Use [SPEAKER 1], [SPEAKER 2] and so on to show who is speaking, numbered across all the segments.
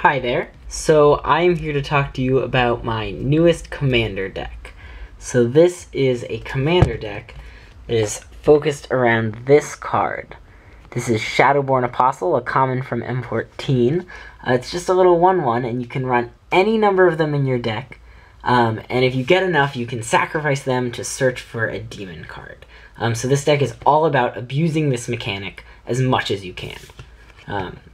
[SPEAKER 1] Hi there. So I am here to talk to you about my newest commander deck. So this is a commander deck that is focused around this card. This is Shadowborn Apostle, a common from M14. It's just a little 1/1, and you can run any number of them in your deck. And if you get enough, you can sacrifice them to search for a demon card. So this deck is all about abusing this mechanic as much as you can.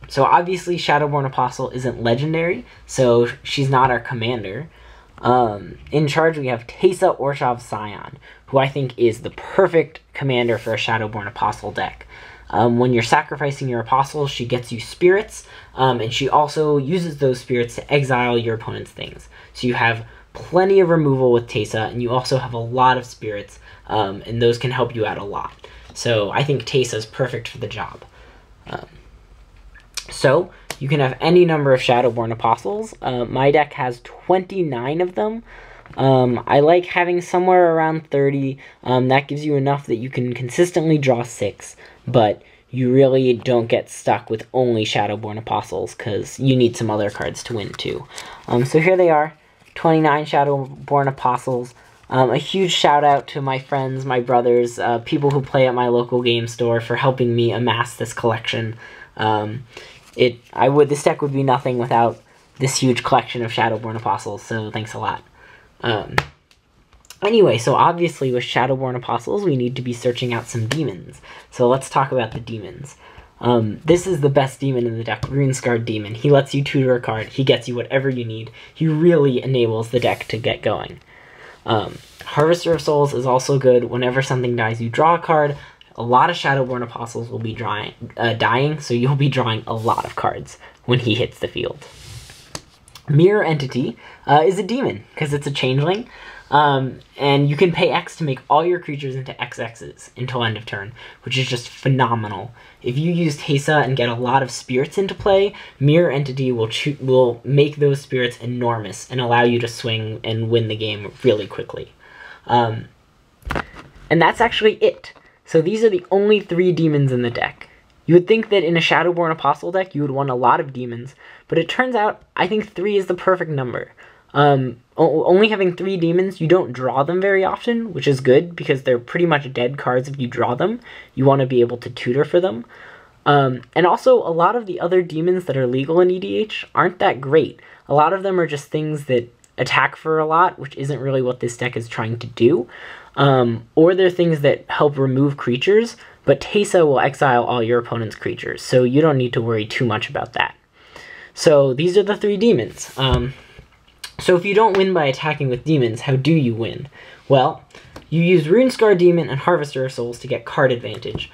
[SPEAKER 1] So obviously Shadowborn Apostle isn't legendary, so she's not our commander. In charge we have Teysa, Orzhov, Scion, who I think is the perfect commander for a Shadowborn Apostle deck. When you're sacrificing your Apostles, she gets you spirits, and she also uses those spirits to exile your opponent's things. So you have plenty of removal with Teysa, and you also have a lot of spirits, and those can help you out a lot. So I think Teysa is perfect for the job. So you can have any number of Shadowborn Apostles. My deck has 29 of them. I like having somewhere around 30. That gives you enough that you can consistently draw 6, but you really don't get stuck with only Shadowborn Apostles because you need some other cards to win too. So here they are, 29 Shadowborn Apostles. A huge shout out to my friends, my brothers, people who play at my local game store for helping me amass this collection. This deck would be nothing without this huge collection of Shadowborn Apostles, so thanks a lot. Anyway, so obviously with Shadowborn Apostles, we need to be searching out some demons. So let's talk about the demons. This is the best demon in the deck, Runescarred Demon. He lets you tutor a card, he gets you whatever you need. He really enables the deck to get going. Harvester of Souls is also good. Whenever something dies, you draw a card. A lot of Shadowborn Apostles will be dying, so you'll be drawing a lot of cards when he hits the field. Mirror Entity is a demon, because it's a changeling, and you can pay X to make all your creatures into XXs until end of turn, which is just phenomenal. If you use Teysa and get a lot of spirits into play, Mirror Entity will make those spirits enormous and allow you to swing and win the game really quickly. And that's actually it. So these are the only 3 demons in the deck. You would think that in a Shadowborn Apostle deck you would want a lot of demons, but it turns out I think 3 is the perfect number. Only having 3 demons, you don't draw them very often, which is good because they're pretty much dead cards if you draw them. You want to be able to tutor for them. And also, a lot of the other demons that are legal in EDH aren't that great. A lot of them are just things that attack for a lot, which isn't really what this deck is trying to do. Or they're things that help remove creatures, but Teysa will exile all your opponent's creatures, so you don't need to worry too much about that. So these are the 3 demons. So if you don't win by attacking with demons, how do you win? Well, you use Runescarred Demon and Harvester of Souls to get card advantage.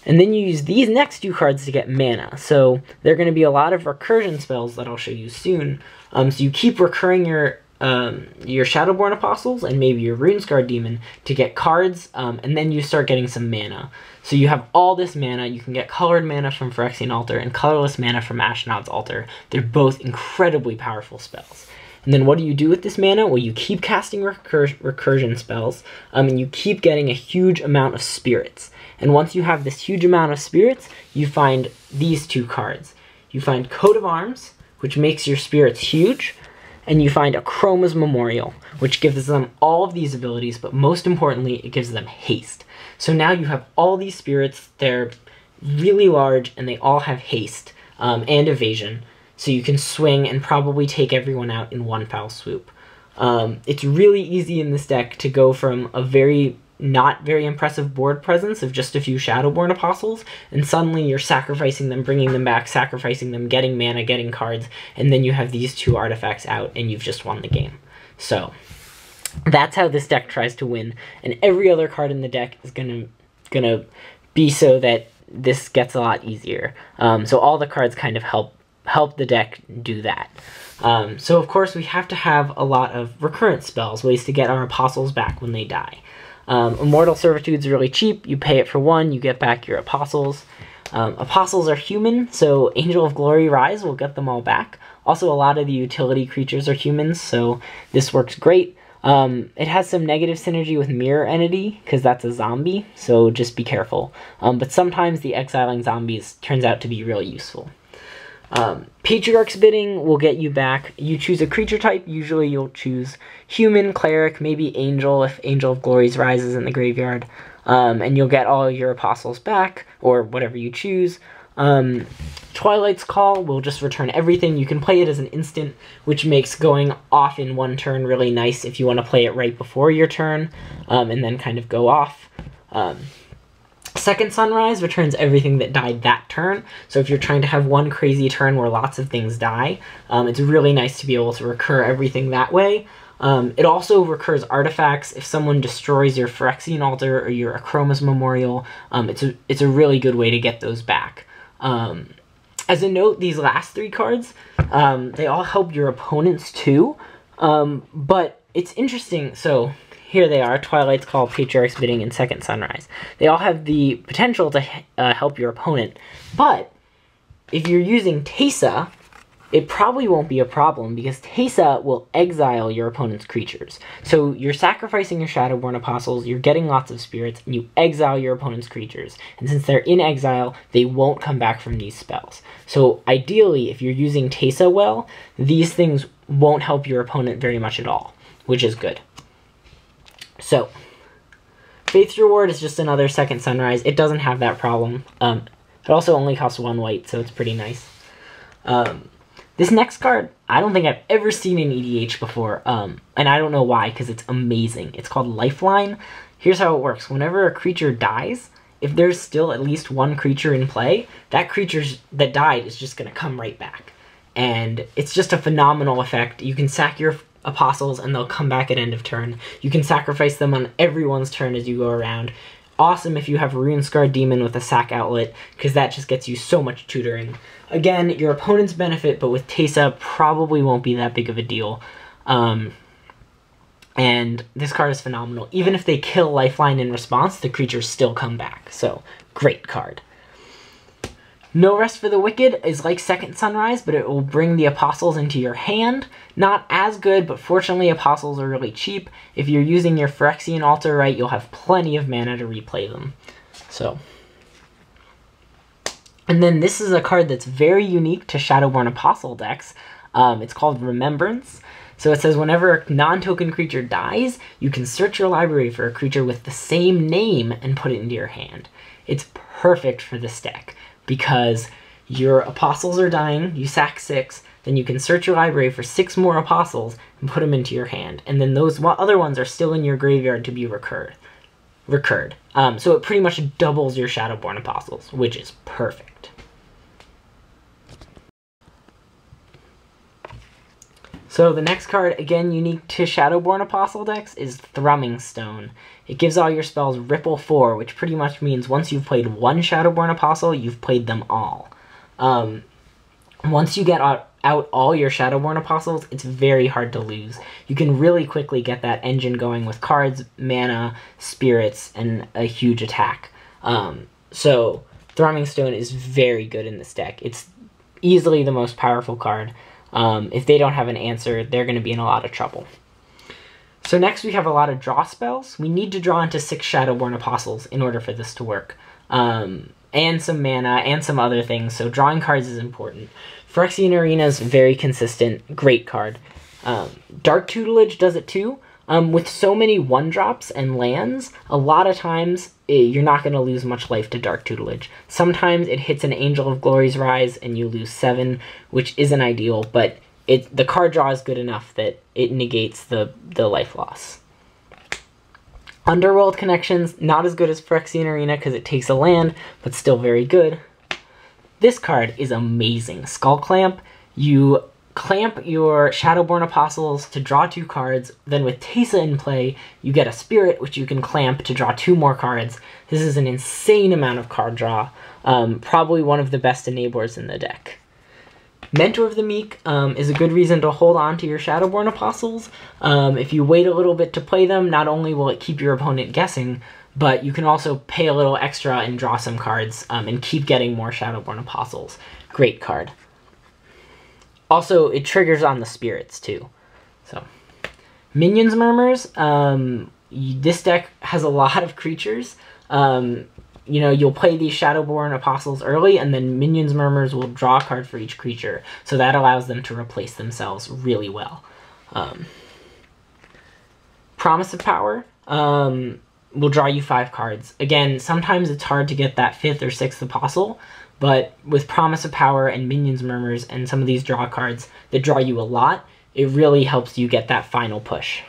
[SPEAKER 1] And then you use these next 2 cards to get mana. So there are going to be a lot of recursion spells that I'll show you soon. So you keep recurring your Shadowborn Apostles and maybe your Runescarred Demon to get cards, and then you start getting some mana. So you have all this mana. You can get colored mana from Phyrexian Altar and colorless mana from Ashnod's Altar. They're both incredibly powerful spells. And then what do you do with this mana? Well, you keep casting recursion spells, and you keep getting a huge amount of spirits. And once you have this huge amount of spirits, you find these 2 cards. You find Coat of Arms, which makes your spirits huge, and you find Akroma's Memorial, which gives them all of these abilities, but most importantly, it gives them haste. So now you have all these spirits, they're really large, and they all have haste and evasion, so you can swing and probably take everyone out in one foul swoop. It's really easy in this deck to go from a not very impressive board presence of just a few Shadowborn Apostles, and suddenly you're sacrificing them, bringing them back, sacrificing them, getting mana, getting cards, and then you have these 2 artifacts out, and you've just won the game. So that's how this deck tries to win, and every other card in the deck is gonna be so that this gets a lot easier. So all the cards kind of help the deck do that. So of course we have to have a lot of recurrent spells, ways to get our Apostles back when they die. Immortal Servitude is really cheap. You pay it for 1, you get back your Apostles. Apostles are human, so Angel of Glory Rise will get them all back. Also, a lot of the utility creatures are humans, so this works great. It has some negative synergy with Mirror Entity, because that's a zombie, so just be careful. But sometimes the exiling zombies turns out to be really useful. Patriarch's Bidding will get you back. You choose a creature type. Usually you'll choose human, cleric, maybe angel if Angel of Glories rises in the graveyard. And you'll get all your apostles back, or whatever you choose. Twilight's Call will just return everything. You can play it as an instant, which makes going off in one turn really nice if you want to play it right before your turn, and then kind of go off. Second Sunrise returns everything that died that turn, so if you're trying to have one crazy turn where lots of things die, it's really nice to be able to recur everything that way. It also recurs artifacts. If someone destroys your Phyrexian Altar or your Achroma's Memorial, it's a really good way to get those back. As a note, these last three cards, they all help your opponents too, but it's interesting. So here they are, Twilight's Call, Patriarch's Bidding, and Second Sunrise. They all have the potential to help your opponent, but if you're using Teysa, it probably won't be a problem because Teysa will exile your opponent's creatures. So you're sacrificing your Shadowborn Apostles, you're getting lots of spirits, and you exile your opponent's creatures. And since they're in exile, they won't come back from these spells. So ideally, if you're using Teysa well, these things won't help your opponent very much at all, which is good. So, Faith's Reward is just another Second Sunrise. It doesn't have that problem. It also only costs 1 white, so it's pretty nice. This next card, I don't think I've ever seen in EDH before, and I don't know why, because it's amazing. It's called Lifeline. Here's how it works. Whenever a creature dies, if there's still at least one creature in play, that creature that died is just going to come right back. And it's just a phenomenal effect. You can sack your apostles and they'll come back at end of turn. You can sacrifice them on everyone's turn as you go around. Awesome if you have a Runescarred Demon with a sack outlet, because that just gets you so much tutoring. Again, your opponents benefit, but with Teysa, probably won't be that big of a deal. And this card is phenomenal. Even if they kill Lifeline in response, the creatures still come back. So, great card. No Rest for the Wicked is like Second Sunrise, but it will bring the Apostles into your hand. Not as good, but fortunately Apostles are really cheap. If you're using your Phyrexian Altar right, you'll have plenty of mana to replay them. So. And then this is a card that's very unique to Shadowborn Apostle decks. It's called Remembrance. So it says whenever a non-token creature dies, you can search your library for a creature with the same name and put it into your hand. It's perfect for this deck, because your apostles are dying, you sack 6, then you can search your library for 6 more apostles and put them into your hand. And then those other ones are still in your graveyard to be recurred. So it pretty much doubles your Shadowborn Apostles, which is perfect. So the next card, again unique to Shadowborn Apostle decks, is Thrumming Stone. It gives all your spells Ripple 4, which pretty much means once you've played one Shadowborn Apostle, you've played them all. Once you get out all your Shadowborn Apostles, it's very hard to lose. You can really quickly get that engine going with cards, mana, spirits, and a huge attack. So Thrumming Stone is very good in this deck. It's easily the most powerful card. If they don't have an answer, they're going to be in a lot of trouble. So next we have a lot of draw spells. We need to draw into 6 Shadowborn Apostles in order for this to work. And some mana, and some other things, so drawing cards is important. Phyrexian Arena is very consistent, great card. Dark Tutelage does it too. With so many 1-drops and lands, a lot of times you're not going to lose much life to Dark Tutelage. Sometimes it hits an Angel of Glory's Rise and you lose 7, which isn't ideal, but the card draw is good enough that it negates the life loss. Underworld Connections, not as good as Phyrexian Arena because it takes a land, but still very good. This card is amazing. Skull Clamp, you clamp your Shadowborn Apostles to draw 2 cards, then with Teysa in play, you get a Spirit, which you can clamp to draw 2 more cards. This is an insane amount of card draw. Probably one of the best enablers in the deck. Mentor of the Meek is a good reason to hold on to your Shadowborn Apostles. If you wait a little bit to play them, not only will it keep your opponent guessing, but you can also pay a little extra and draw some cards and keep getting more Shadowborn Apostles. Great card. Also, it triggers on the spirits too. So, Minions Murmurs. This deck has a lot of creatures. you know, you'll play these Shadowborn Apostles early, and then Minions Murmurs will draw a card for each creature, so that allows them to replace themselves really well. Promise of Power will draw you 5 cards. Again, sometimes it's hard to get that 5th or 6th Apostle, but with Promise of Power and Minions Murmurs and some of these draw cards that draw you a lot, it really helps you get that final push.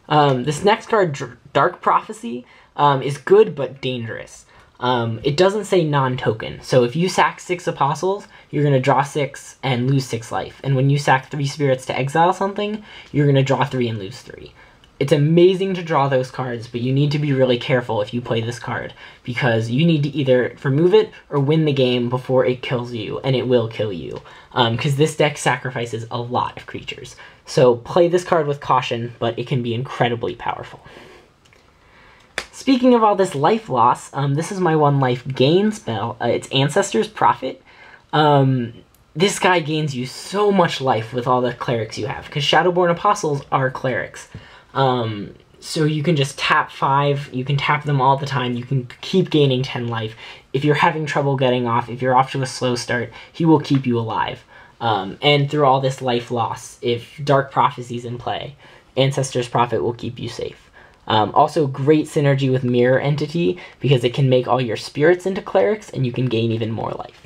[SPEAKER 1] This next card, Dark Prophecy, is good but dangerous. It doesn't say non-token, so if you sack 6 Apostles, you're going to draw 6 and lose 6 life. And when you sack 3 Spirits to exile something, you're going to draw 3 and lose 3. It's amazing to draw those cards, but you need to be really careful if you play this card, because you need to either remove it or win the game before it kills you, and it will kill you, because this deck sacrifices a lot of creatures. So play this card with caution, but it can be incredibly powerful. Speaking of all this life loss, this is my 1 life gain spell. It's Ancestor's Prophet. This guy gains you so much life with all the clerics you have, because Shadowborn Apostles are clerics. So you can just tap 5, you can tap them all the time, you can keep gaining 10 life. If you're having trouble getting off, if you're off to a slow start, he will keep you alive. And through all this life loss, if Dark Prophecy's in play, Ancestor's Prophet will keep you safe. Also great synergy with Mirror Entity, because it can make all your spirits into clerics, and you can gain even more life.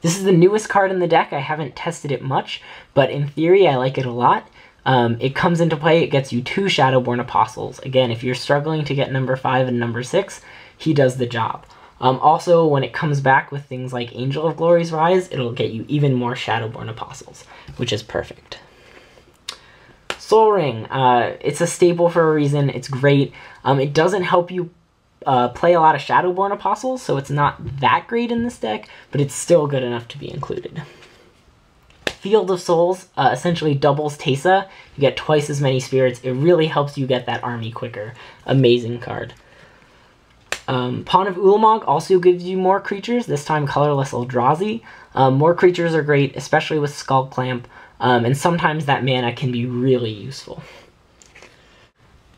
[SPEAKER 1] This is the newest card in the deck. I haven't tested it much, but in theory I like it a lot. It comes into play, it gets you 2 Shadowborn Apostles. Again, if you're struggling to get number 5 and number 6, he does the job. Also, when it comes back with things like Angel of Glory's Rise, it'll get you even more Shadowborn Apostles, which is perfect. Soul Ring, it's a staple for a reason, it's great. It doesn't help you play a lot of Shadowborn Apostles, so it's not that great in this deck, but it's still good enough to be included. Field of Souls essentially doubles Teysa. You get twice as many spirits. It really helps you get that army quicker. Amazing card. Pawn of Ulamog also gives you more creatures, this time colorless Eldrazi. More creatures are great, especially with Skull Clamp, and sometimes that mana can be really useful.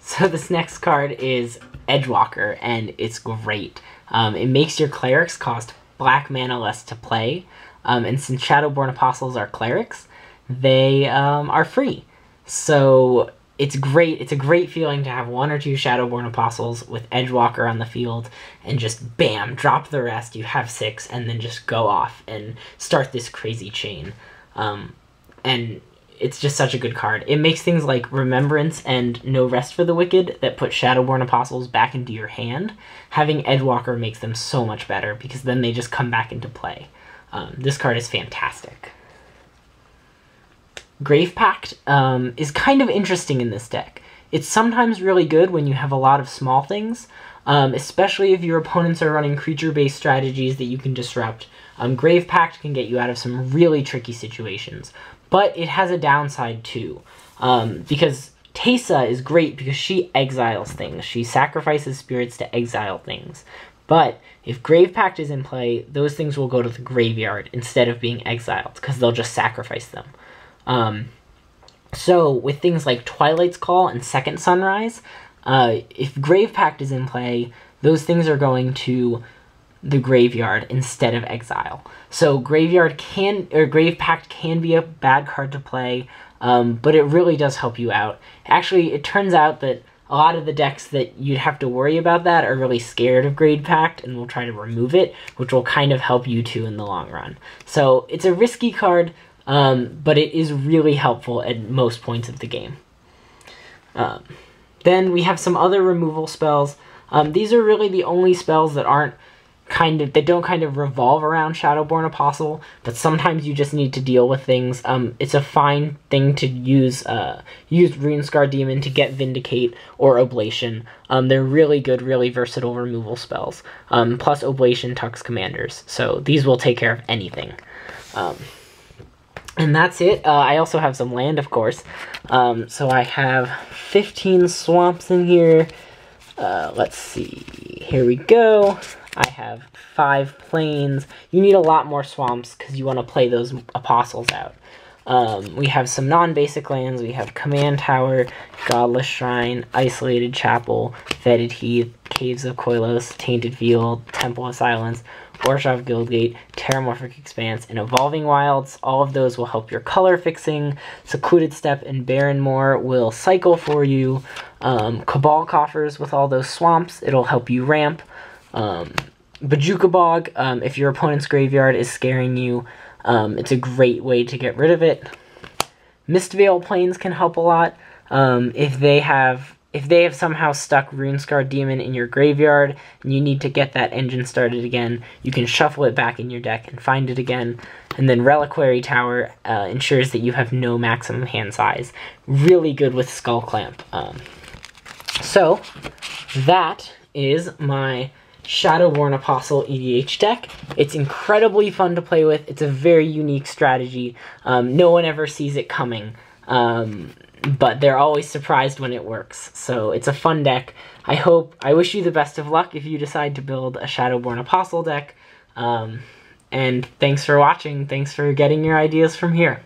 [SPEAKER 1] So this next card is Edgewalker, and it's great. It makes your clerics cost black mana less to play. And since Shadowborn Apostles are clerics, they are free. So it's great. It's a great feeling to have 1 or 2 Shadowborn Apostles with Edgewalker on the field and just bam, drop the rest. You have 6 and then just go off and start this crazy chain. And it's just such a good card. It makes things like Remembrance and No Rest for the Wicked that put Shadowborn Apostles back into your hand. Having Edgewalker makes them so much better because then they just come back into play. This card is fantastic. Grave Pact is kind of interesting in this deck. It's sometimes really good when you have a lot of small things, especially if your opponents are running creature-based strategies that you can disrupt. Grave Pact can get you out of some really tricky situations, but it has a downside too, because Teysa is great because she exiles things. She sacrifices spirits to exile things. But if Grave Pact is in play, those things will go to the graveyard instead of being exiled, because they'll just sacrifice them. So with things like Twilight's Call and Second Sunrise, if Grave Pact is in play, those things are going to the graveyard instead of exile. So Grave Pact can be a bad card to play, but it really does help you out. Actually, it turns out that a lot of the decks that you'd have to worry about that are really scared of Grave Pact and will try to remove it, which will kind of help you too in the long run. So it's a risky card, but it is really helpful at most points of the game. Then we have some other removal spells. These are really the only spells that don't kind of revolve around Shadowborn Apostle, but sometimes you just need to deal with things. It's a fine thing to use Runescar Demon to get Vindicate or Oblation. They're really good, really versatile removal spells. Plus Oblation tucks commanders, so these will take care of anything. And that's it. I also have some land, of course. So I have 15 swamps in here. Let's see. Here we go. I have 5 plains. You need a lot more swamps because you want to play those apostles out. We have some non-basic lands. We have Command Tower, Godless Shrine, Isolated Chapel, Fetid Heath, Caves of Koilos, Tainted Field, Temple of Silence, Orzhov Guildgate, Terramorphic Expanse, and Evolving Wilds. All of those will help your color fixing. Secluded Steppe and Barrenmoor will cycle for you. Cabal Coffers with all those swamps, it'll help you ramp. Bojuka Bog, if your opponent's graveyard is scaring you, it's a great way to get rid of it. Mistveil Plains can help a lot. If they have somehow stuck Runescar Demon in your graveyard and you need to get that engine started again, you can shuffle it back in your deck and find it again. And then Reliquary Tower ensures that you have no maximum hand size. Really good with Skull Clamp. So that is my Shadowborn Apostle EDH deck. It's incredibly fun to play with. It's a very unique strategy. No one ever sees it coming. But they're always surprised when it works. So it's a fun deck. I wish you the best of luck if you decide to build a Shadowborn Apostle deck. And thanks for watching. Thanks for getting your ideas from here.